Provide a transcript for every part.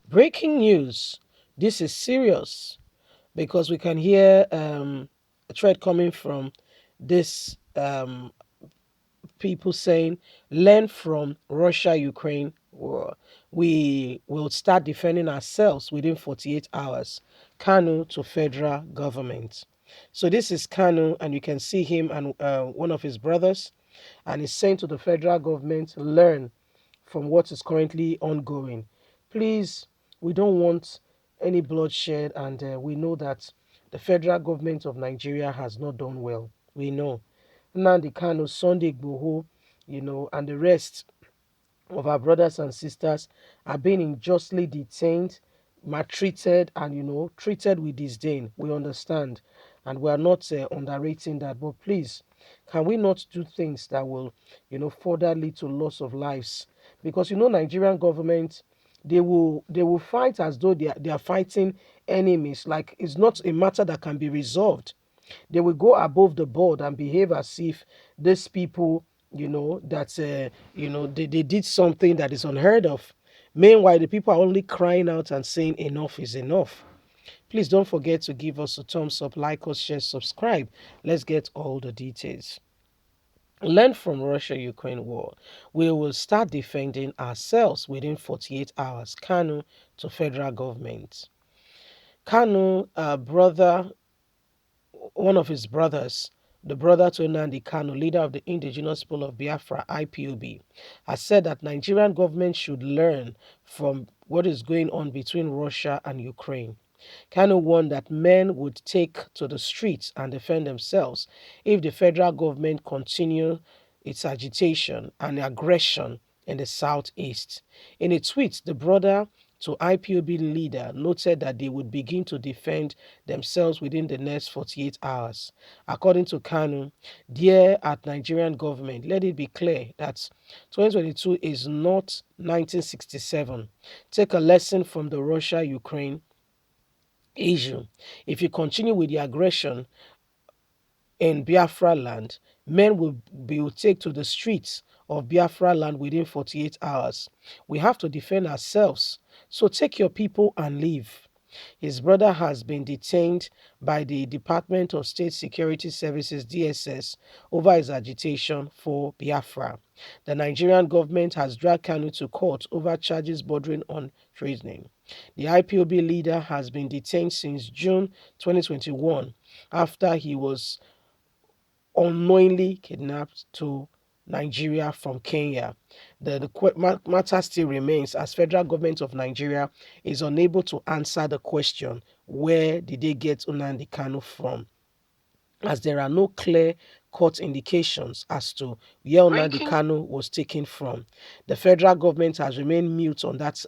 Breaking news. This is serious because we can hear a threat coming from this people saying, learn from Russia Ukraine war. We will start defending ourselves within 48 hours. Kanu to federal government. So this is Kanu, and you can see him and one of his brothers, and he's saying to the federal government, learn from what is currently ongoing. Please, we don't want any bloodshed, and we know that the federal government of Nigeria has not done well. We know. Nnamdi Kanu, Sunday Igboho, and the rest of our brothers and sisters are being unjustly detained, maltreated, and treated with disdain. We understand, and we are not underrating that. But please, can we not do things that will, further lead to loss of lives? Because Nigerian government, they will fight as though they are fighting enemies. Like it's not a matter that can be resolved. They will go above the board and behave as if these people, that they did something that is unheard of. Meanwhile, the people are only crying out and saying enough is enough. Please don't forget to give us a thumbs up, like us, share, subscribe. Let's get all the details. Learn from Russia-Ukraine war. We will start defending ourselves within 48 hours. Kanu to federal government. Kanu, brother, one of his brothers, the brother to Nnamdi Kanu, leader of the indigenous people of Biafra, IPOB, has said that Nigerian government should learn from what is going on between Russia and Ukraine. Kanu warned that men would take to the streets and defend themselves if the federal government continue its agitation and aggression in the southeast. In a tweet, the brother to IPOB leader noted that they would begin to defend themselves within the next 48 hours. According to Kanu, dear at Nigerian government, let it be clear that 2022 is not 1967. Take a lesson from the Russia-Ukraine issue. If you continue with the aggression in Biafra land, men will take to the streets of Biafra land within 48 hours. We have to defend ourselves. So take your people and leave. His brother has been detained by the Department of State Security Services (DSS) over his agitation for Biafra. The Nigerian government has dragged Kanu to court over charges bordering on treason. The IPOB leader has been detained since June 2021 after he was unknowingly kidnapped to Nigeria from Kenya. The matter still remains as federal government of Nigeria is unable to answer the question, where did they get Nnamdi Kanu from? As there are no clear court indications as to where Nnamdi Kanu was taken from. The federal government has remained mute on that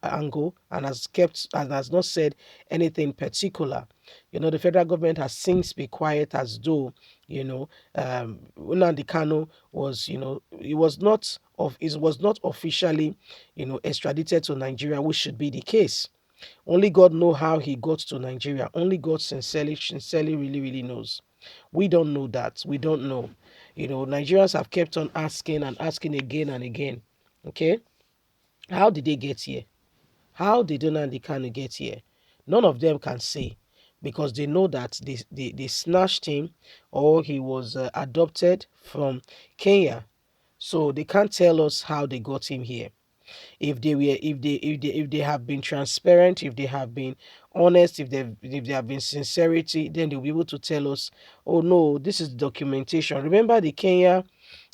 angle and has not said anything particular. The federal government has since been quiet as though Nnamdi Kanu was it was not officially extradited to Nigeria, which should be the case. Only God knows how he got to Nigeria. Only God sincerely, really, really knows. We don't know that. We don't know. Nigerians have kept on asking and asking again and again. Okay? How did they get here? How did Nnamdi Kanu get here? None of them can say because they know that they snatched him or he was adopted from Kenya. So they can't tell us how they got him here. If they have been transparent, if they have been honest, if they have been sincerity, then they'll be able to tell us, oh no, this is documentation. Remember the Kenya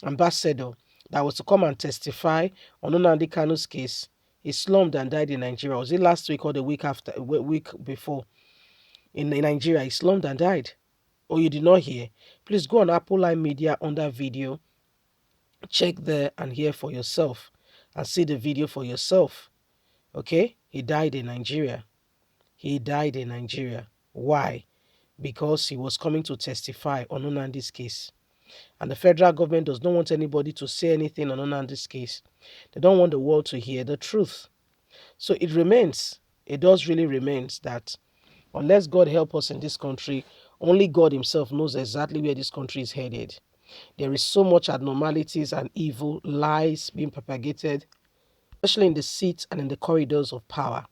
ambassador that was to come and testify on Nnamdi Kanu's case? He slumped and died in Nigeria. Was it last week or the week before? In Nigeria, he slumped and died. Oh, you did not hear? Please go on Apple Line Media under video, check there and hear for yourself and see the video for yourself. Okay? He died in Nigeria. He died in Nigeria. Why? Because he was coming to testify on Nnamdi's case. And the federal government does not want anybody to say anything on Nnamdi's case. They don't want the world to hear the truth. So it does really remains that unless God help us in this country, only God himself knows exactly where this country is headed. There is so much abnormalities and evil, lies being propagated, especially in the seats and in the corridors of power.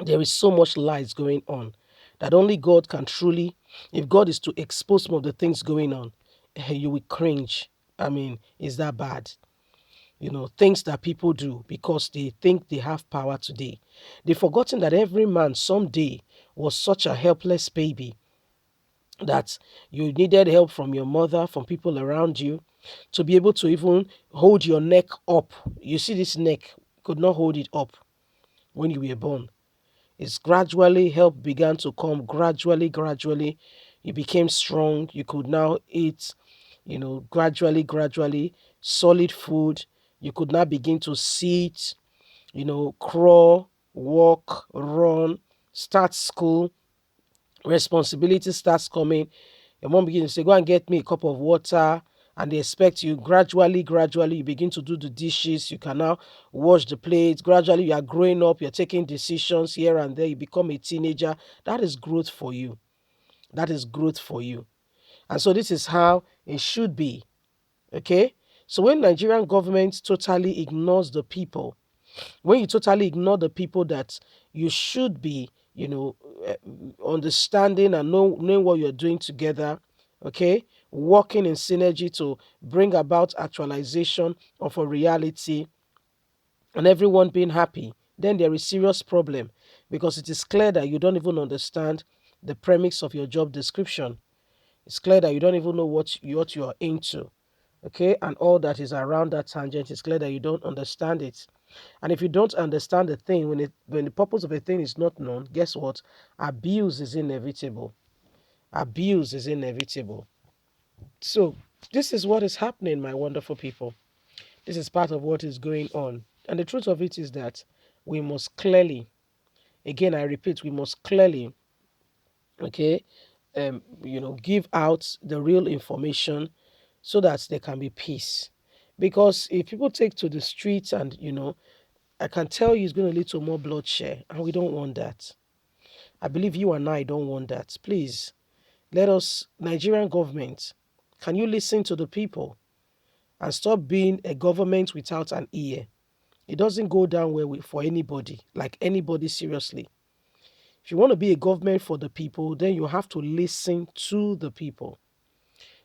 There is so much lies going on that only God can truly, if God is to expose some of the things going on, you will cringe. I mean, is that bad? Things that people do because they think they have power today. They've forgotten that every man someday was such a helpless baby that you needed help from your mother, from people around you, to be able to even hold your neck up. You see, this neck could not hold it up when you were born. It's gradually help began to come, gradually. You became strong. You could now eat, gradually, solid food. You could now begin to sit, crawl, walk, run, start school. Responsibility starts coming. Your mom begins to say, go and get me a cup of water. And they expect you gradually, you begin to do the dishes. You can now wash the plates. Gradually, you are growing up. You're taking decisions here and there. You become a teenager. That is growth for you. That is growth for you. And so this is how it should be. Okay? So when Nigerian government totally ignores the people, when you totally ignore the people that you should be, uh, understanding and knowing what you're doing together, okay, working in synergy to bring about actualization of a reality and everyone being happy, then there is serious problem because it is clear that you don't even understand the premise of your job description. It's clear that you don't even know what you are into, okay, and all that is around that tangent. It's clear that you don't understand it. And if you don't understand the thing, when the purpose of a thing is not known, guess what? Abuse is inevitable. Abuse is inevitable. So this is what is happening, my wonderful people. This is part of what is going on. And the truth of it is that we must clearly, again, I repeat, we must clearly, okay, give out the real information so that there can be peace. Because if people take to the streets and, I can tell you it's going to lead to more bloodshed, and we don't want that. I believe you and I don't want that. Please, let us, Nigerian government, can you listen to the people and stop being a government without an ear? It doesn't go down well for anybody, like anybody, seriously. If you want to be a government for the people, then you have to listen to the people.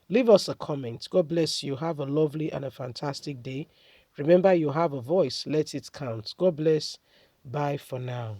Leave us a comment. God bless you. Have a lovely and a fantastic day. Remember, you have a voice. Let it count. God bless. Bye for now.